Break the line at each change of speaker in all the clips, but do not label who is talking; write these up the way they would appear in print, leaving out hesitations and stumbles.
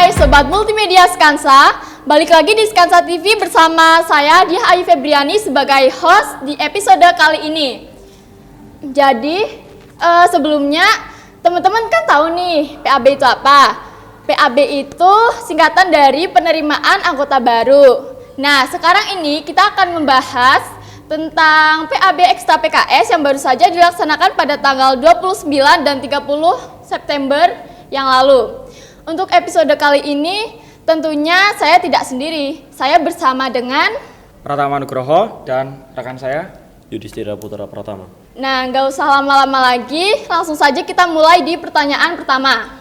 Hai Sobat Multimedia Skansa, balik lagi di Skansa TV bersama saya Diah Ayu Febriani sebagai host di episode kali ini. Jadi sebelumnya teman-teman kan tahu nih PAB itu apa? PAB itu singkatan dari penerimaan anggota baru. Nah sekarang ini kita akan membahas tentang PAB Ekstra PKS yang baru saja dilaksanakan pada tanggal 29 dan 30 September yang lalu. Untuk episode kali ini tentunya saya tidak sendiri. Saya bersama dengan
Pratama Nugroho dan rekan saya
Yudhistira Putra Pratama.
Nah, nggak usah lama-lama lagi, langsung saja kita mulai di pertanyaan pertama.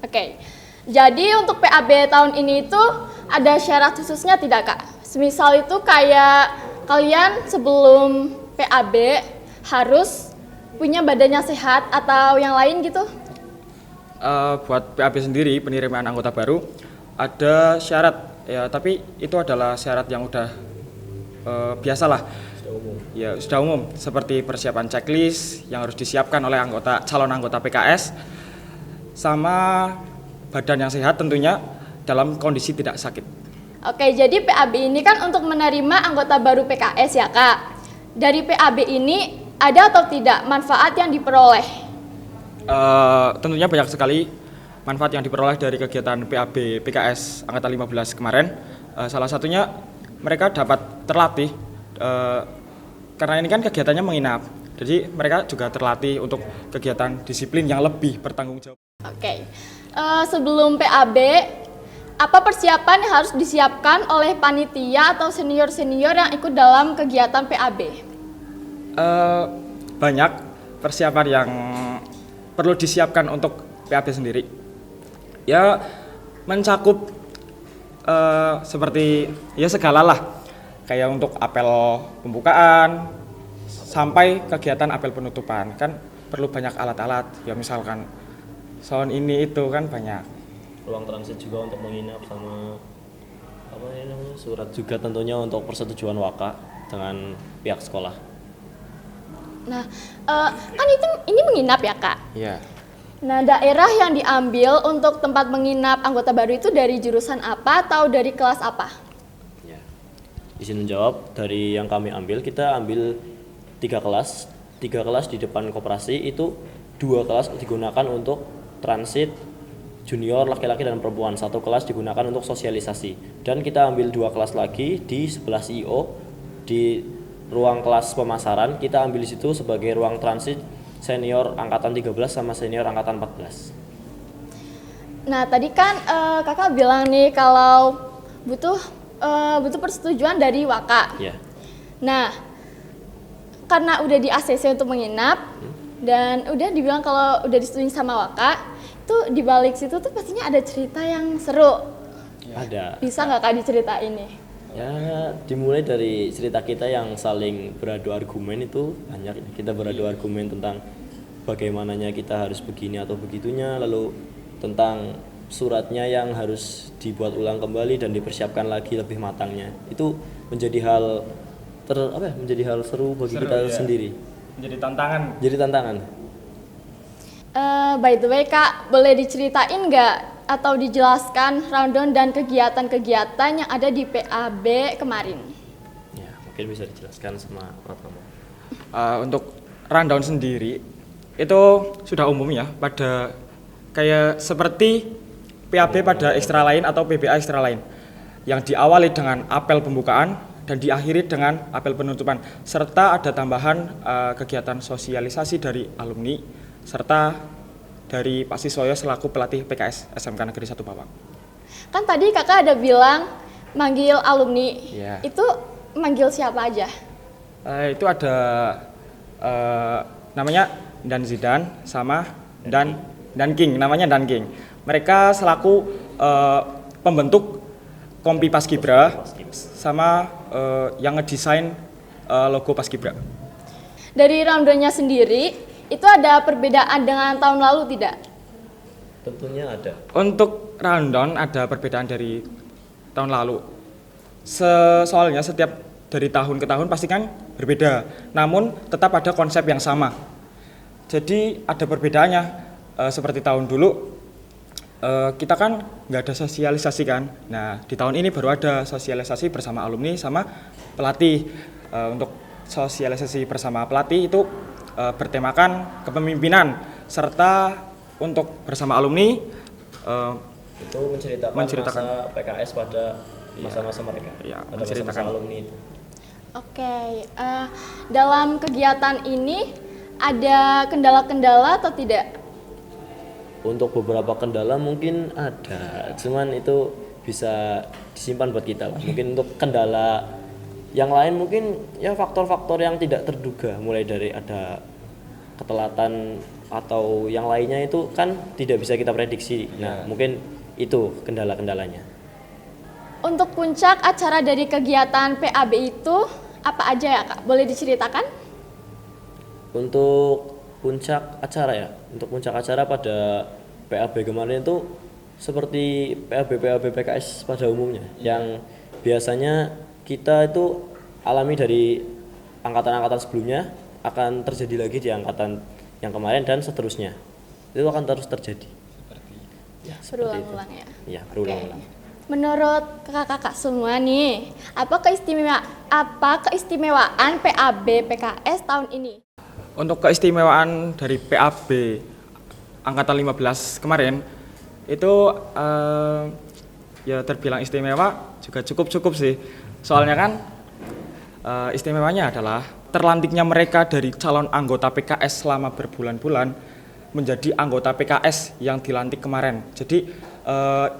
Oke, jadi untuk PAB tahun ini itu ada syarat khususnya tidak Kak? Semisal itu kayak kalian sebelum PAB harus punya badannya sehat atau yang lain gitu?
Buat PAB sendiri, penerimaan anggota baru ada syarat ya, tapi itu adalah syarat yang udah biasalah. Sudah umum seperti persiapan checklist yang harus disiapkan oleh calon anggota PKS sama badan yang sehat tentunya dalam kondisi tidak sakit.
Oke, jadi PAB ini kan untuk menerima anggota baru PKS ya Kak. Dari PAB ini ada atau tidak manfaat yang diperoleh?
Tentunya banyak sekali manfaat yang diperoleh dari kegiatan PAB PKS Angkatan 15 kemarin. Salah satunya mereka dapat terlatih karena ini kan kegiatannya menginap. Jadi mereka juga terlatih untuk kegiatan disiplin yang lebih bertanggung jawab.
Oke, sebelum PAB, apa persiapan yang harus disiapkan oleh panitia atau senior-senior yang ikut dalam kegiatan PAB?
Banyak persiapan yang perlu disiapkan untuk PAB sendiri. Ya mencakup seperti ya segala lah. Kayak untuk apel pembukaan sampai kegiatan apel penutupan. Kan perlu banyak alat-alat. Ya misalkan sound ini itu kan banyak.
Ruang transit juga untuk menginap sama surat juga tentunya untuk persetujuan waka dengan pihak sekolah.
Nah, kan ini menginap ya Kak?
Iya.
Nah, daerah yang diambil untuk tempat menginap anggota baru itu dari jurusan apa atau dari kelas apa?
Ya. Izin menjawab, dari yang kami ambil, kita ambil 3 kelas. 3 kelas di depan koperasi itu 2 kelas digunakan untuk transit junior laki-laki dan perempuan. 1 kelas digunakan untuk sosialisasi. Dan kita ambil 2 kelas lagi di sebelah CEO di ruang kelas pemasaran. Kita ambil di situ sebagai ruang transit senior angkatan 13 sama senior angkatan 14.
Nah, tadi kan Kakak bilang nih kalau butuh persetujuan dari Waka.
Ya.
Nah, karena udah di ACC untuk menginap dan udah dibilang kalau udah disetujui sama Waka, itu di balik situ tuh pastinya ada cerita yang seru.
Ada.
Bisa nggak Kak diceritain nih?
Ya, dimulai dari cerita kita yang saling beradu argumen itu banyak. Kita beradu argumen tentang bagaimananya kita harus begini atau begitunya, lalu tentang suratnya yang harus dibuat ulang kembali dan dipersiapkan lagi lebih matangnya. Itu menjadi hal seru bagi
Seru,
kita
ya.
sendiri.
Jadi tantangan.
Jadi tantangan.
By the way Kak, boleh diceritain nggak atau dijelaskan rundown dan kegiatan-kegiatan yang ada di PAB kemarin?
Ya, mungkin bisa dijelaskan sama Pratama.
Untuk rundown sendiri itu sudah umum ya, pada kayak seperti PAB pada ekstra lain atau PBA ekstra lain yang diawali dengan apel pembukaan dan diakhiri dengan apel penutupan, serta ada tambahan kegiatan sosialisasi dari alumni serta dari Pak Siswoyo selaku pelatih PKS SMK Negeri 1 Bawang.
Kan tadi Kakak ada bilang manggil alumni.
Iya.
Itu manggil siapa aja?
Itu ada namanya Dan Zidan sama Dan King, namanya Dan King. Mereka selaku pembentuk Kompi Paskibra sama yang ngedesain logo Paskibra.
Dari rundownnya sendiri, itu ada perbedaan dengan tahun lalu tidak?
Tentunya ada.
Untuk rundown ada perbedaan dari tahun lalu. Soalnya setiap dari tahun ke tahun pasti kan berbeda, namun tetap ada konsep yang sama. Jadi ada perbedaannya. Seperti tahun dulu kita kan nggak ada sosialisasi kan. Nah, di tahun ini baru ada sosialisasi bersama alumni sama pelatih. Untuk sosialisasi bersama pelatih itu bertemakan kepemimpinan, serta untuk bersama alumni
Itu menceritakan masa PKS pada masa-masa mereka.
Ya,
pada
menceritakan
masa-masa alumni itu.
Oke, dalam kegiatan ini ada kendala-kendala atau tidak?
Untuk beberapa kendala mungkin ada, cuman itu bisa disimpan buat kita lah. Mungkin untuk kendala yang lain mungkin ya faktor-faktor yang tidak terduga, mulai dari ada ketelatan atau yang lainnya itu kan tidak bisa kita prediksi. Nah, mungkin itu kendala-kendalanya.
Untuk puncak acara dari kegiatan PAB itu apa aja ya Kak? Boleh diceritakan?
Untuk puncak acara pada PAB kemarin itu seperti PAB PKS pada umumnya, yang biasanya kita itu alami dari angkatan-angkatan sebelumnya akan terjadi lagi di angkatan yang kemarin dan seterusnya. Itu akan terus terjadi.
Berulang-ulang ya.
Iya, berulang-ulang.
Menurut kakak-kakak semua nih, apa keistimewaan PAB PKS tahun ini?
Untuk keistimewaan dari PAB angkatan 15 kemarin itu ya terbilang istimewa, juga cukup sih. Soalnya kan istimewanya adalah terlantiknya mereka dari calon anggota PKS selama berbulan-bulan menjadi anggota PKS yang dilantik kemarin. Jadi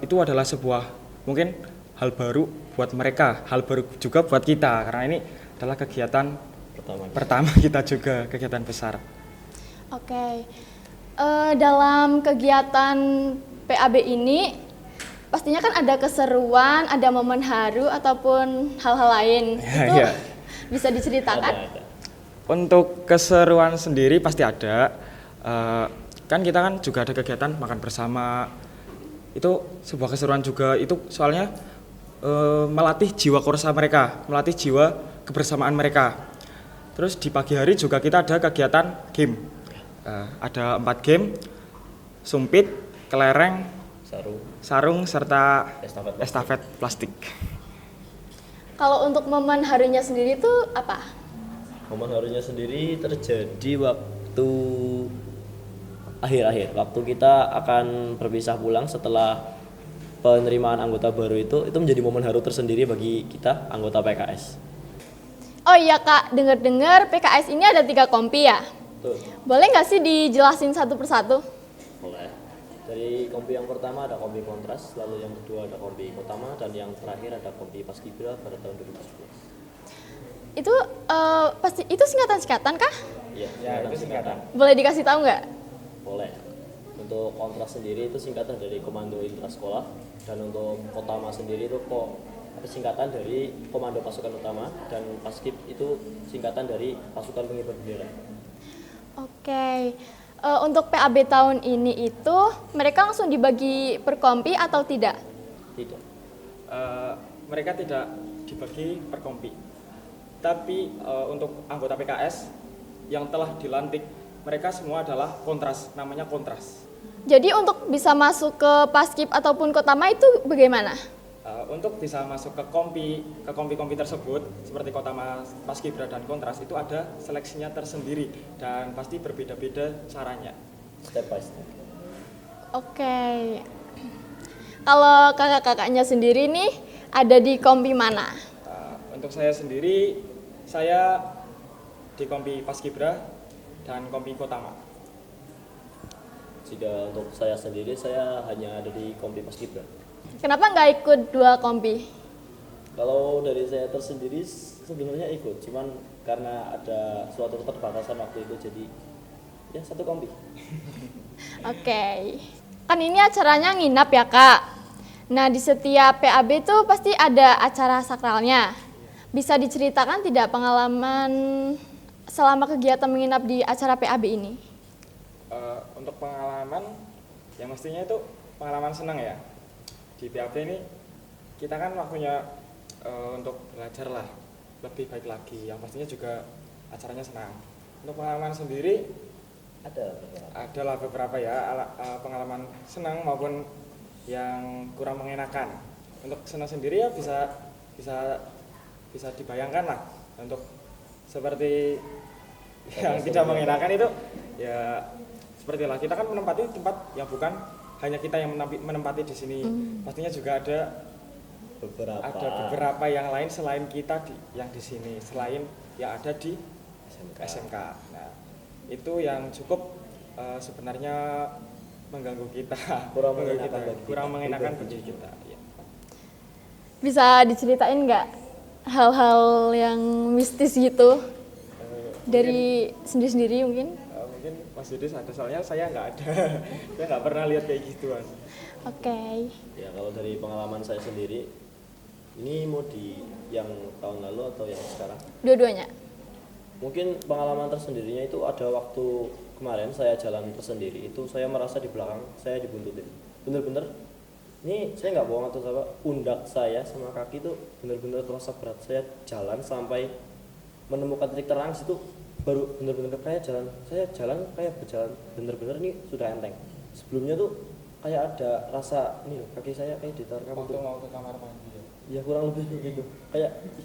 itu adalah sebuah mungkin hal baru buat mereka, hal baru juga buat kita, karena ini adalah kegiatan pertama kita juga, kegiatan besar.
Oke, dalam kegiatan PAB ini pastinya kan ada keseruan, ada momen haru ataupun hal-hal lain. Itu
Ya.
bisa diceritakan?
Ada.
Untuk keseruan sendiri pasti ada. Kan kita kan juga ada kegiatan makan bersama. Itu sebuah keseruan juga. Itu soalnya melatih jiwa korsa mereka, melatih jiwa kebersamaan mereka. Terus di pagi hari juga kita ada kegiatan game. Ada 4 game: sumpit, kelereng, sarung, serta estafet plastik.
Kalau untuk momen harunya sendiri itu apa? Momen harunya sendiri terjadi waktu akhir-akhir, waktu kita akan berpisah pulang setelah penerimaan anggota baru itu menjadi momen haru tersendiri bagi kita anggota PKS.
Oh iya Kak, dengar-dengar PKS ini ada 3 kompi ya?
Tuh.
Boleh nggak sih dijelasin satu persatu?
Boleh. Dari kompi yang pertama ada kompi kontras, lalu yang kedua ada kompi utama, dan yang terakhir ada kompi paskibra pada tahun 2017.
Itu pasti itu singkatan-singkatan kah?
Iya, itu singkatan.
Boleh dikasih tahu nggak?
Boleh. Untuk kontras sendiri itu singkatan dari Komando Intrasekolah, dan untuk utama sendiri itu singkatan dari Komando Pasukan Utama, dan paskib itu singkatan dari Pasukan Pengibar Bendera.
Oke. Untuk PAB tahun ini itu mereka langsung dibagi per kompi atau tidak?
Tidak.
Mereka tidak dibagi per kompi. Tapi untuk anggota PKS yang telah dilantik, mereka semua adalah kontras, namanya kontras.
Jadi untuk bisa masuk ke paskib ataupun kotama itu bagaimana?
Untuk bisa masuk ke kompi tersebut seperti kotama, paskibra, dan kontras itu ada seleksinya tersendiri dan pasti berbeda-beda caranya.
Step by step.
Oke. Kalau kakak-kakaknya sendiri nih ada di kompi mana?
Untuk saya sendiri, saya di kompi paskibra dan kompi kotama.
Jika untuk saya sendiri, saya hanya ada di kompi paskibra.
Kenapa nggak ikut 2 kompi?
Kalau dari saya tersendiri sebenarnya ikut, cuman karena ada suatu keterbatasan waktu itu, jadi ya 1 kompi.
Oke. Kan ini acaranya nginap ya Kak. Nah di setiap PAB itu pasti ada acara sakralnya. Bisa diceritakan tidak pengalaman selama kegiatan menginap di acara PAB ini?
Untuk pengalaman, yang mestinya itu pengalaman senang ya. Di PAB ini kita kan waktunya untuk belajar lah, lebih baik lagi. Yang pastinya juga acaranya senang. Untuk pengalaman sendiri adalah beberapa ya, pengalaman senang maupun yang kurang mengenakan. Untuk senang sendiri ya bisa dibayangkan lah, untuk seperti yang tidak mengenakan itu ya seperti lah, kita kan menempati tempat yang bukan hanya kita yang menempati di sini. Pastinya juga ada beberapa yang lain selain kita yang di sini, selain yang ada di SMK. Nah, itu yang cukup sebenarnya mengganggu kita, kurang mengenakan bagi kita. Ya.
Bisa diceritain nggak hal-hal yang mistis gitu dari sendiri-sendiri mungkin?
Mungkin Mas Yudis ada, soalnya saya nggak ada. Saya nggak pernah lihat kayak gituan.
Oke.
Ya kalau dari pengalaman saya sendiri, ini mau di yang tahun lalu atau yang sekarang?
Dua-duanya.
Mungkin pengalaman tersendirinya itu ada waktu kemarin saya jalan tersendiri, itu saya merasa di belakang saya dibuntutin. Bener-bener, ini saya nggak bohong atau apa, pundak saya sama kaki itu bener-bener terasa berat. Saya jalan sampai menemukan titik terang situ, baru bener-bener kayak saya jalan kayak berjalan bener-bener ini sudah enteng. Sebelumnya tuh kayak ada rasa ini loh, kaki saya kayak diterkam
Waktu mau ke kamar mandi ya.
Ya kurang lebih begitu, kayak di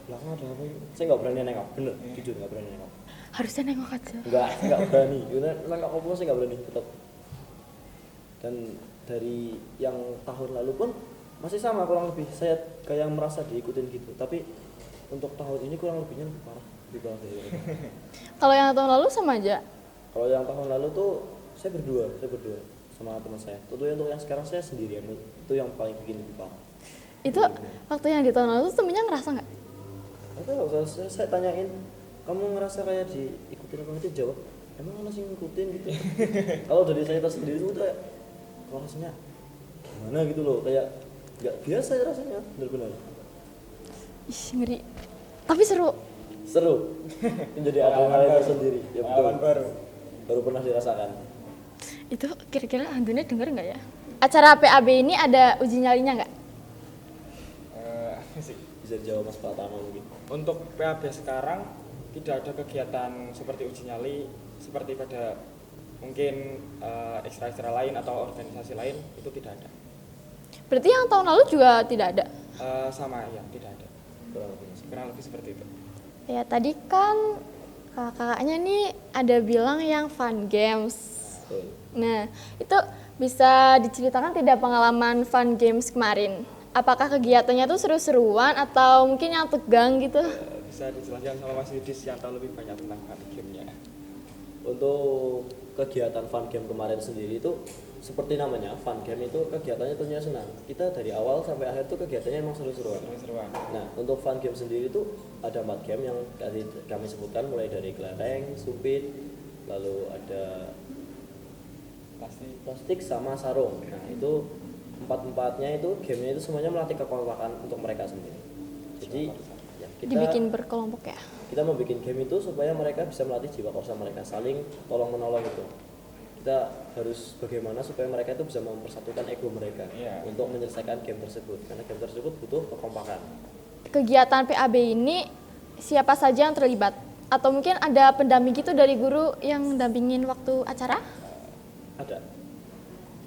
belakang ada apa ini? Saya nggak berani nengok, bener, jujur nggak berani nengok.
Harusnya nengok aja.
Nggak berani, karena nengok apa saya nggak berani tetap. Dan dari yang tahun lalu pun masih sama kurang lebih, saya kayak merasa diikutin gitu. Tapi untuk tahun ini kurang lebihnya lebih parah dari ini.
Kalau yang tahun lalu sama aja.
Kalau yang tahun lalu tuh saya berdua sama teman saya. Tentunya untuk yang sekarang saya sendirian, itu yang paling bikin lebih parah.
Itu waktu yang di tahun lalu temennya ngerasa nggak?
Atau saya tanyain, kamu ngerasa kayak diikutin apa gitu, jawab emang masih ngikutin gitu. Kalau dari saya sendiri itu kayak rasanya gimana gitu loh, kayak nggak biasa ya rasanya, benar-benar
Ih, ngeri. Tapi seru.
Menjadi adrenalin tersendiri ya, betul. baru pernah dirasakan.
Itu kira-kira hantunya denger nggak ya? Acara PAB ini ada uji nyalinya nggak?
Bisa dijawab Mas Pratama mungkin.
Untuk PAB sekarang tidak ada kegiatan seperti uji nyali seperti pada mungkin ekstra lain atau organisasi lain, itu tidak ada.
Berarti yang tahun lalu juga tidak ada?
Sama ya, tidak ada. Kurang lebih seperti itu.
Ya tadi kan kakaknya nih ada bilang yang fun games. Nah itu bisa diceritakan tidak pengalaman fun games kemarin? Apakah kegiatannya tuh seru-seruan atau mungkin yang tegang gitu?
Bisa dijelaskan sama Mas Yudis yang tahu lebih banyak tentang fun game-nya.
Untuk kegiatan fun game kemarin sendiri itu seperti namanya, fun game itu kegiatannya tentunya senang. Kita dari awal sampai akhir tuh kegiatannya emang seru-seruan. Nah, untuk fun game sendiri itu ada 4 game yang tadi kami sebutkan, mulai dari kelereng, sumpit, lalu ada plastik sama sarung. Nah, itu empat-empatnya itu gamenya itu semuanya melatih kekompakan untuk mereka sendiri. Jadi ya,
Dibikin berkelompok ya?
Kita membuat game itu supaya mereka bisa melatih jiwa korsa mereka, saling tolong menolong itu. Kita harus bagaimana supaya mereka itu bisa mempersatukan ego mereka untuk menyelesaikan game tersebut, karena game tersebut butuh kekompakan. Kegiatan
PAB ini siapa saja yang terlibat? Atau mungkin ada pendamping gitu dari guru yang dampingin waktu acara?
Ada.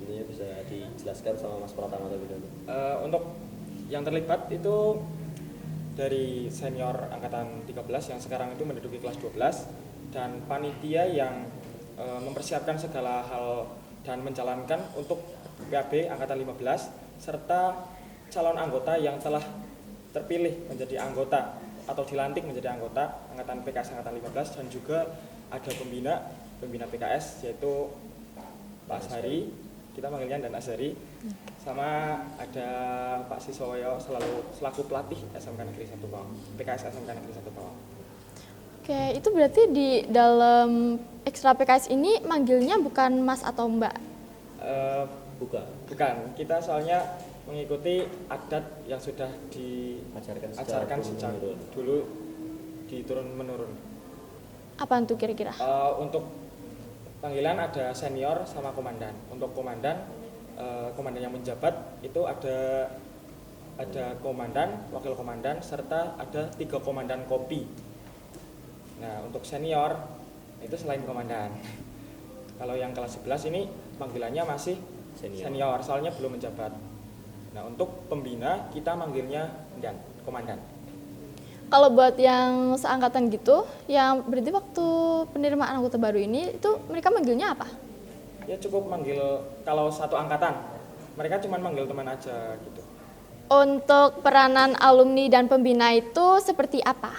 Intinya bisa dijelaskan sama Mas Pratama terlebih dahulu.
Untuk yang terlibat itu dari senior angkatan 13 yang sekarang itu menduduki kelas 12, dan panitia yang mempersiapkan segala hal dan menjalankan untuk PAB angkatan 15, serta calon anggota yang telah terpilih menjadi anggota atau dilantik menjadi anggota angkatan PKS angkatan 15, dan juga ada pembina PKS yaitu Pak Ashari, kita manggilnya dan Ashari, sama ada Pak Siswoyo selaku pelatih SMK Negeri 1 Pawang, PKS SMK Negeri 1 Pawang.
Oke, itu berarti di dalam ekstra PKS ini manggilnya bukan Mas atau Mbak?
Bukan. Kita soalnya mengikuti adat yang sudah diajarkan sejak dulu diturun menurun.
Apaan tuh kira-kira?
Untuk panggilan ada senior sama komandan. Untuk komandan yang menjabat itu ada komandan, wakil komandan, serta ada 3 komandan kopi. Nah, untuk senior itu selain komandan. Kalau yang kelas 11 ini panggilannya masih senior, soalnya belum menjabat. Nah, untuk pembina kita manggilnya komandan.
Kalau buat yang seangkatan gitu, yang berarti waktu penerimaan anggota baru ini itu mereka manggilnya apa?
Ya cukup manggil, kalau satu angkatan mereka cuma manggil teman aja gitu.
Untuk peranan alumni dan pembina itu seperti apa?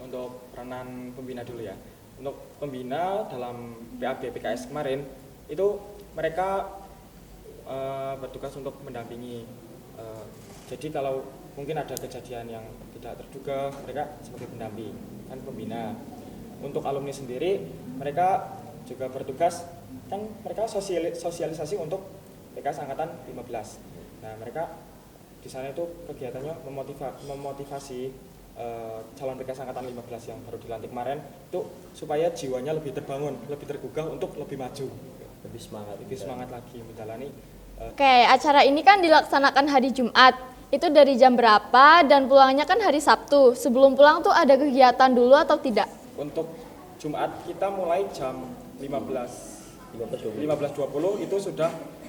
Untuk peranan pembina dulu ya. Untuk pembina dalam PAB PKS kemarin itu mereka bertugas untuk mendampingi. Jadi kalau mungkin ada kejadian yang tidak terduga, mereka sebagai pendamping kan pembina. Untuk alumni sendiri mereka juga bertugas, kan mereka sosialisasi untuk PKS angkatan 15. Nah, mereka di sana itu kegiatannya memotivasi calon PKS angkatan 15 yang baru dilantik kemarin itu supaya jiwanya lebih terbangun, lebih tergugah untuk lebih maju, lebih semangat lagi menjalani.
Oke, acara ini kan dilaksanakan hari Jumat. Itu dari jam berapa dan pulangnya kan hari Sabtu. Sebelum pulang tuh ada kegiatan dulu atau tidak?
Untuk Jumat kita mulai jam 15.20 itu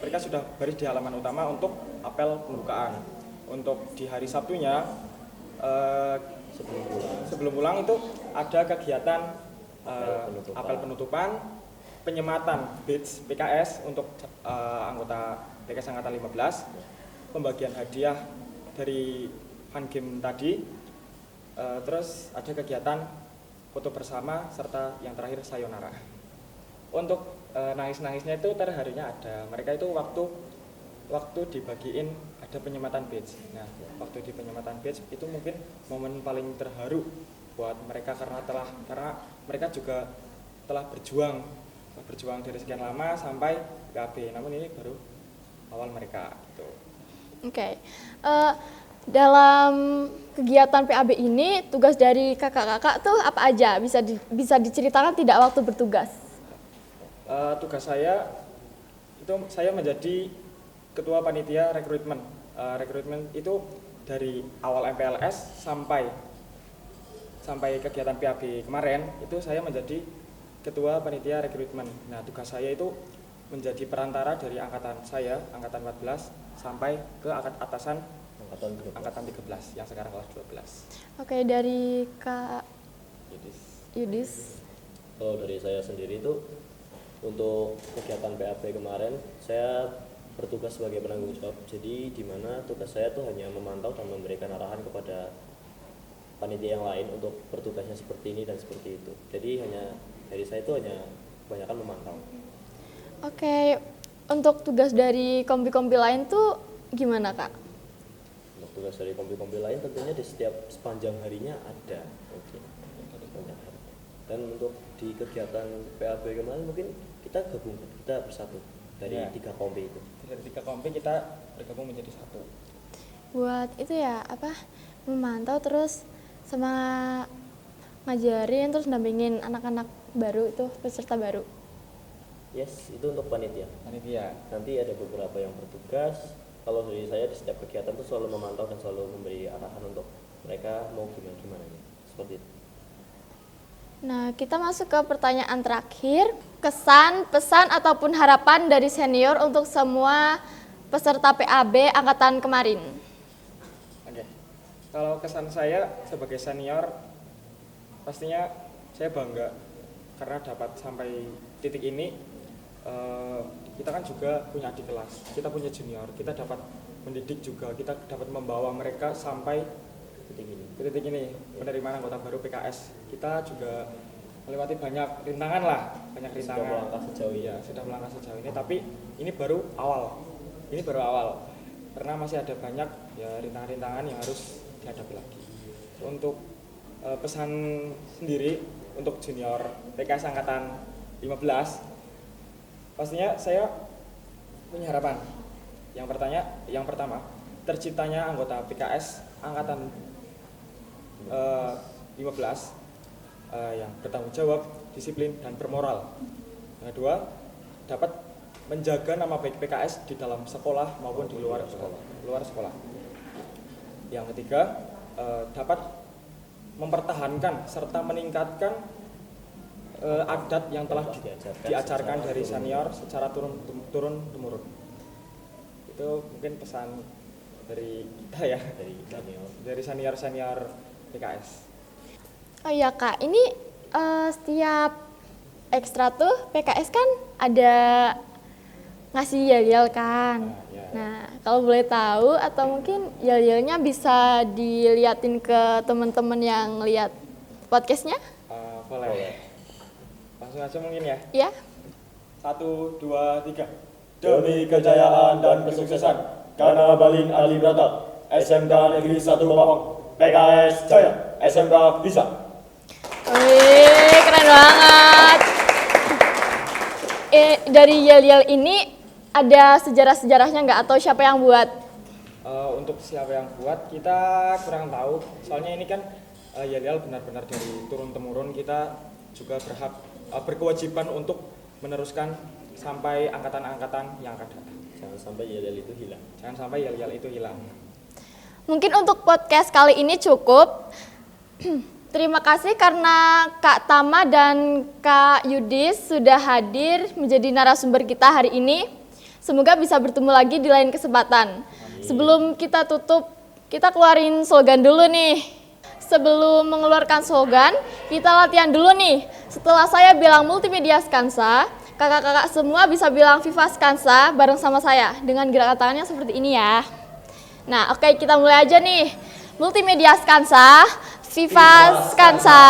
mereka sudah baris di halaman utama untuk apel pembukaan. Untuk di hari Sabtunya sebelum pulang itu ada kegiatan apel penutupan, penyematan badge PKS untuk anggota PKS angkatan 15, pembagian hadiah dari fun game tadi, terus ada kegiatan foto bersama serta yang terakhir sayonara. Untuk nangis-nangisnya itu harinya ada. Mereka itu waktu dibagiin ada penyematan badge. Nah, waktu di penyematan badge itu mungkin momen paling terharu buat mereka karena mereka juga telah berjuang dari sekian lama sampai PAB. Namun ini baru awal mereka gitu.
Oke. Dalam kegiatan PAB ini tugas dari kakak-kakak tuh apa aja? Bisa diceritakan tidak waktu bertugas?
Tugas saya itu saya menjadi ketua panitia rekrutmen. Rekrutmen itu dari awal MPLS sampai kegiatan PAB kemarin itu saya menjadi ketua panitia rekrutmen. Nah, tugas saya itu menjadi perantara dari angkatan 14 sampai ke atasan angkatan 13 yang sekarang kelas 12.
Oke, dari Kak Yudis.
Kalau dari saya sendiri itu untuk kegiatan PAB kemarin saya bertugas sebagai penanggung jawab. Jadi di mana tugas saya tuh hanya memantau dan memberikan arahan kepada panitia yang lain untuk bertugasnya seperti ini dan seperti itu. Jadi dari saya itu hanya kebanyakan memantau.
Oke, untuk tugas dari kompi-kompi lain tuh gimana, Kak?
Untuk tugas dari kompi-kompi lain tentunya di sepanjang harinya ada. Dan untuk di kegiatan PAB kemarin mungkin kita bersatu dari 3 kompi itu.
Dari 3 kompi kita bergabung menjadi satu.
Buat itu ya, memantau terus sama ngajarin terus dampingin anak-anak baru itu, peserta baru.
Yes, itu untuk panitia. Nanti ada beberapa yang bertugas. Kalau dari saya di setiap kegiatan itu selalu memantau dan selalu memberi arahan untuk mereka mau gimana seperti itu.
Nah, kita masuk ke pertanyaan terakhir. Kesan, pesan, ataupun harapan dari senior untuk semua peserta PAB angkatan kemarin.
Oke. Kalau kesan saya sebagai senior, pastinya saya bangga karena dapat sampai titik ini. Kita kan juga punya adik kelas, kita punya junior, kita dapat mendidik juga, kita dapat membawa mereka sampai titik ini penerimaan anggota baru PKS. Kita juga melewati banyak rintangan. Sudah melangkah sejauh ini, tapi ini baru awal karena masih ada banyak ya rintangan-rintangan yang harus dihadapi lagi. Untuk pesan sendiri untuk junior PKS angkatan 15, pastinya saya punya harapan. Yang pertama, terciptanya anggota PKS angkatan 15 yang bertanggung jawab, disiplin, dan bermoral. Yang kedua, dapat menjaga nama baik PKS di dalam sekolah maupun di luar sekolah. Yang ketiga, dapat mempertahankan serta meningkatkan adat yang telah diajarkan dari senior secara turun-temurun. Itu mungkin pesan dari kita ya, dari senior PKS.
Oh iya Kak, ini setiap ekstra tuh PKS kan ada ngasih yel-yel kan. Nah, kalau boleh tahu atau mungkin yel-yelnya bisa diliatin ke teman-teman yang lihat podcastnya?
Boleh. Langsung aja mungkin ya.
Ya.
1, 2, 3.
Demi kejayaan dan kesuksesan Kana Baling Ali Brata SMK Negeri 1 Bawang PKS Jaya SMK bisa.
Wih, keren banget. Dari yel-yel ini ada sejarah-sejarahnya nggak atau siapa yang buat?
Untuk siapa yang buat kita kurang tahu. Soalnya ini kan yel-yel benar-benar dari turun-temurun. Kita juga berkewajiban untuk meneruskan sampai angkatan-angkatan yang akan datang.
Jangan sampai yel-yel itu hilang.
Mungkin untuk podcast kali ini cukup. Terima kasih karena Kak Tama dan Kak Yudis sudah hadir menjadi narasumber kita hari ini. Semoga bisa bertemu lagi di lain kesempatan. Sebelum kita tutup, kita keluarin slogan dulu nih. Sebelum mengeluarkan slogan, kita latihan dulu nih. Setelah saya bilang Multimedia Skansa, kakak-kakak semua bisa bilang Viva Skansa bareng sama saya dengan gerakan tangannya seperti ini ya. Nah, oke, kita mulai aja nih. Multimedia Skansa, Viva Skansa.